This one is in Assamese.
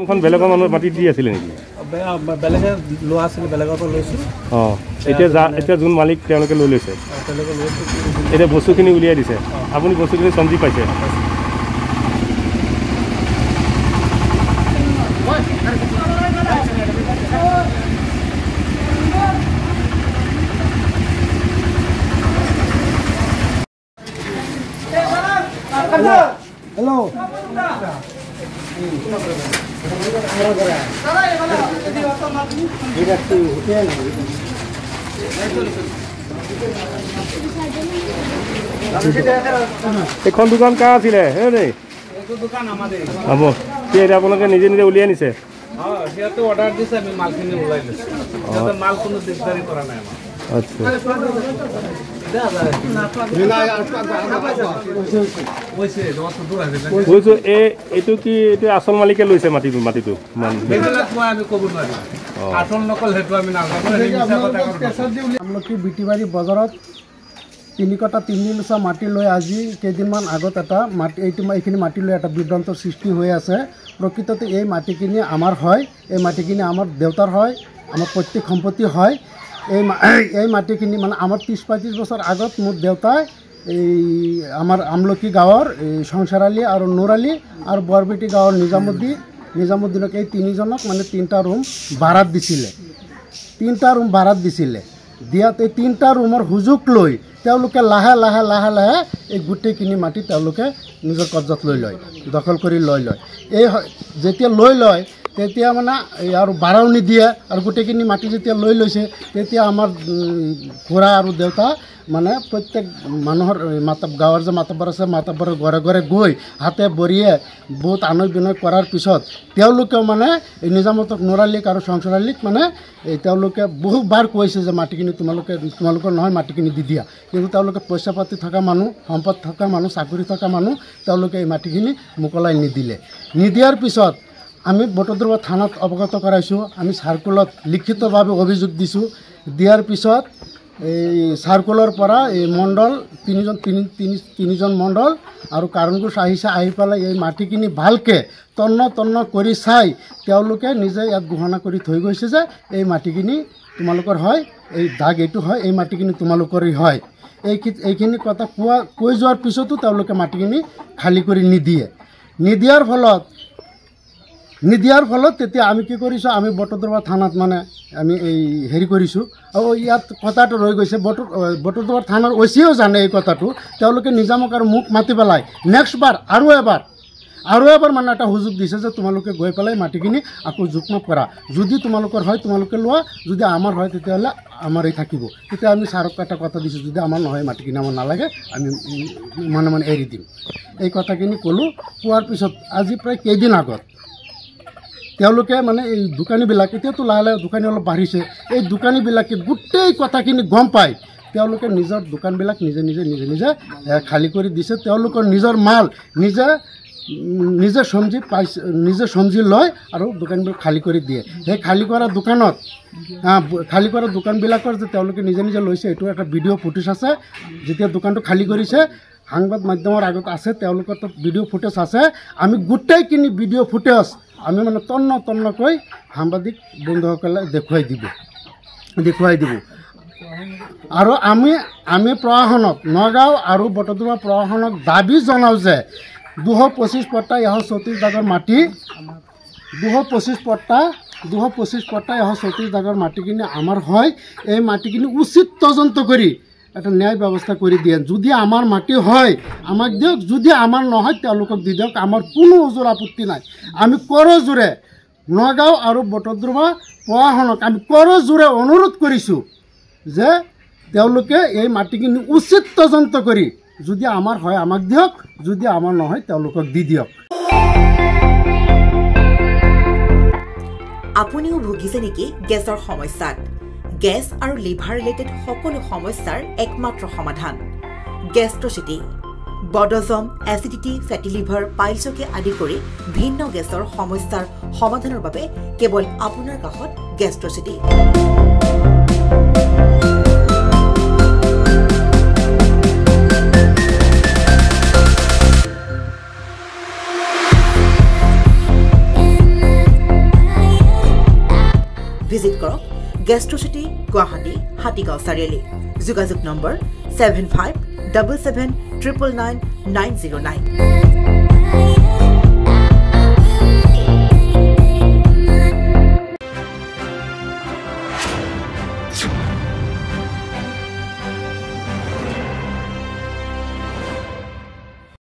এখন বেলেগৰ মানুহ মাটি দি আছিলে নেকি? বেলেগে লোৱা আছিলে, বেলেগৰ পৰা লৈছোঁ। এতিয়া যোন মালিক তেওঁলোকে লৈ লৈছে, এতিয়া বস্তুখিনি উলিয়াই দিছে, আপুনি বস্তুখিনি সমজি পাইছে? হেল্ল' এখন দোকান কাৰ আছিলে? হ'ব, এতিয়া আপোনালোকে নিজে নিজে উলিয়াই নিছে? সিহঁতে অৰ্ডাৰ দিছে, আমি মালখিনি ওলাই লৈছোঁ। মাল কোনো দিগদাৰি কৰা নাই আমাৰ। আচ্ছা, এইটো কি এইটো আচল মালিকে লৈছে মাটিটো? আমি ক'ব নোৱাৰিম, আচল নকল সেইটো আমি নাজানো। আমলখি বিটিবাৰী বজাৰত 3 কটা 3 লোচা মাটি লৈ আজি কেইদিনমান আগত এটা মাটি এইখিনি মাটি লৈ এটা বিভ্ৰান্তৰ সৃষ্টি হৈ আছে। প্ৰকৃততে এই মাটিখিনি আমাৰ হয়, এই মাটিখিনি আমাৰ দেউতাৰ হয়, আমাৰ প্ৰত্যেক সম্পত্তি হয়। এই মাটিখিনি মানে আমাৰ 30-35 বছৰ আগত মোৰ দেউতাই এই আমাৰ আমলখি গাঁৱৰ সংসাৰ আলী আৰু নুৰ আলী আৰু বৰবেটি গাঁৱৰ নিজামুদ্দিনক এই 3জনক মানে 3টা ৰুম ভাড়াত দিছিলে। 3টা ৰুম ভাড়াত দিছিলে। দিয়াত এই 3টা ৰুমৰ সুযোগ লৈ তেওঁলোকে লাহে লাহে লাহে লাহে এই গোটেইখিনি মাটি তেওঁলোকে নিজৰ কব্জাত লৈ লয়, দখল কৰি লৈ লয়। এই যেতিয়া লৈ লয় তেতিয়া মানে আৰু ভাড়াও নিদিয়ে, আৰু গোটেইখিনি মাটি যেতিয়া লৈ লৈছে তেতিয়া আমাৰ খুৰা আৰু দেউতা মানে প্ৰত্যেক মানুহৰ গাঁৱৰ যে মাতব্বৰ আছে, মাতব্বৰৰ ঘৰে ঘৰে গৈ হাতে ভৰিয়ে বহুত আনয় বিনয় কৰাৰ পিছত তেওঁলোকেও মানে এই নিজামতক নুৰ আলীক আৰু সংসাৰ আলীক মানে তেওঁলোকে বহুবাৰ কৈছে যে মাটিখিনি তোমালোকৰ নহয়, মাটিখিনি দি দিয়া। কিন্তু তেওঁলোকে পইচা পাতি থকা মানুহ, সম্পদ থকা মানুহ, চাকৰি থকা মানুহ, তেওঁলোকে এই মাটিখিনি মোকলাই নিদিলে। নিদিয়াৰ পিছত আমি বটদ্ৰৱা থানাত অৱগত কৰাইছোঁ, আমি চাৰ্কুলত লিখিতভাৱে অভিযোগ দিছোঁ। দিয়াৰ পিছত এই চাৰ্কুলৰ পৰা এই মণ্ডল তিনিজন মণ্ডল আৰু কাৰণগোচ আহি পেলাই এই মাটিখিনি ভালকৈ তন্ন কৰি চাই তেওঁলোকে নিজে ইয়াত ঘোষণা কৰি থৈ গৈছে যে এই মাটিখিনি তোমালোকৰ হয়, এই দাগ এইটো হয়, এই মাটিখিনি তোমালোকৰেই হয়। এইখিনি কথা কৈ যোৱাৰ পিছতো তেওঁলোকে মাটিখিনি খালী কৰি নিদিয়াৰ ফলত তেতিয়া আমি কি কৰিছোঁ, আমি বটদ্ৰৱা থানাত মানে আমি এই হেৰি কৰিছোঁ। আৰু ইয়াত কথাটো ৰৈ গৈছে, বটদ্ৰৱা থানাৰ অচিও জানে এই কথাটো। তেওঁলোকে নিজামক আৰু মোক মাতি পেলাই নেক্সটবাৰ আৰু এবাৰ মানে এটা সুযোগ দিছে যে তোমালোকে গৈ পেলাই মাটিখিনি আকৌ জোখমাপ কৰা, যদি তোমালোকৰ হয় তোমালোকে লোৱা, যদি আমাৰ হয় তেতিয়াহ'লে আমাৰেই থাকিব। তেতিয়া আমি ছাৰক এটা কথা দিছোঁ, যদি আমাৰ নহয় মাটিখিনি আমাৰ নালাগে, আমি মানে এৰি দিম। এই কথাখিনি ক'লোঁ। কোৱাৰ পিছত আজি প্ৰায় কেইদিন আগত তেওঁলোকে মানে এই দোকানীবিলাক, এতিয়াতো লাহে লাহে দোকানী অলপ বাঢ়িছে, এই দোকানীবিলাকে গোটেই কথাখিনি গম পায় তেওঁলোকে নিজৰ দোকানবিলাক নিজে খালী কৰি দিছে। তেওঁলোকৰ নিজৰ মাল নিজে সমজি লয় আৰু দোকানবিলাক খালী কৰি দিয়ে। সেই খালী কৰা দোকানবিলাকৰ যে তেওঁলোকে নিজে লৈছে, এইটো এটা ভিডিঅ' ফুটেজ আছে। যেতিয়া দোকানটো খালী কৰিছে সাংবাদ মাধ্যমৰ আগত আছে, তেওঁলোকৰ তাত ভিডিঅ' ফুটেজ আছে। আমি গোটেইখিনি ভিডিঅ' ফুটেজ আমি মানে তন্নকৈ সাংবাদিক বন্ধুসকলে দেখুৱাই দিব। আৰু আমি প্ৰশাসনক, নগাঁও আৰু বটদ্ৰৱা প্ৰশাসনক দাবী জনাওঁ যে 225 পট্টা 134 দাগৰ মাটি, 225 পট্টা 134 দাগৰ মাটিখিনি আমাৰ হয়। এই মাটিখিনি উচিত তদন্ত কৰি এটা ন্যায় ব্যৱস্থা কৰি দিয়ে। যদি আমাৰ মাটি হয় আমাক দিয়ক, যদি আমাৰ নহয় তেওঁলোকক দি দিয়ক, আমাৰ কোনো ওজোৰ আপত্তি নাই। আমি কৰজোৰে নগাঁও আৰু বটদ্ৰৱা প্ৰশাসনক আমি কৰজোৰে অনুৰোধ কৰিছোঁ যে তেওঁলোকে এই মাটিখিনি উচিত তদন্ত কৰি যদি আমাৰ হয় আমাক দিয়ক, যদি আমাৰ নহয় তেওঁলোকক দি দিয়ক। আপুনিও ভুগিছে নেকি গেছৰ সমস্যাত? গেছ আৰু লিভাৰ ৰিলেটেড সকলো সমস্যাৰ একমাত্ৰ সমাধান গেষ্ট্ৰচিটি। বদহজম, এচিডিটি, ফেটি লিভাৰ, পাইলছকে আদি কৰি ভিন্ন গেছৰ সমস্যাৰ সমাধানৰ বাবে কেৱল আপোনাৰ কাষত গেষ্ট্ৰচিটি। ভিজিট কৰক গেষ্ট্ৰচিটি গুৱাহাটী হাতীগাঁও চাৰিআলি যোগাযোগ নম্বৰ 7577999909